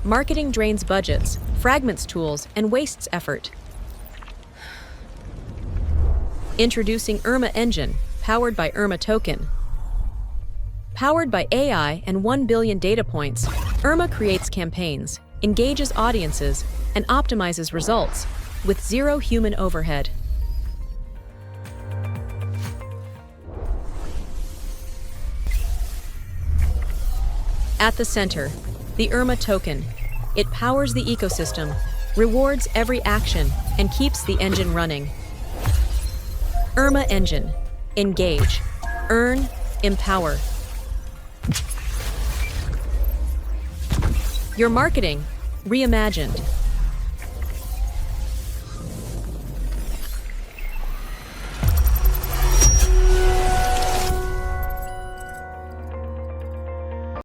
Marketing drains budgets, fragments tools, and wastes effort. Introducing IRMA Engine, powered by IRMA Token. Powered by AI and 1 billion data points, IRMA creates campaigns, engages audiences, and optimizes results with zero human overhead. At the center, the IRMA token. It powers the ecosystem, rewards every action, and keeps the engine running. IRMA Engine. Engage, earn, empower. Your marketing reimagined.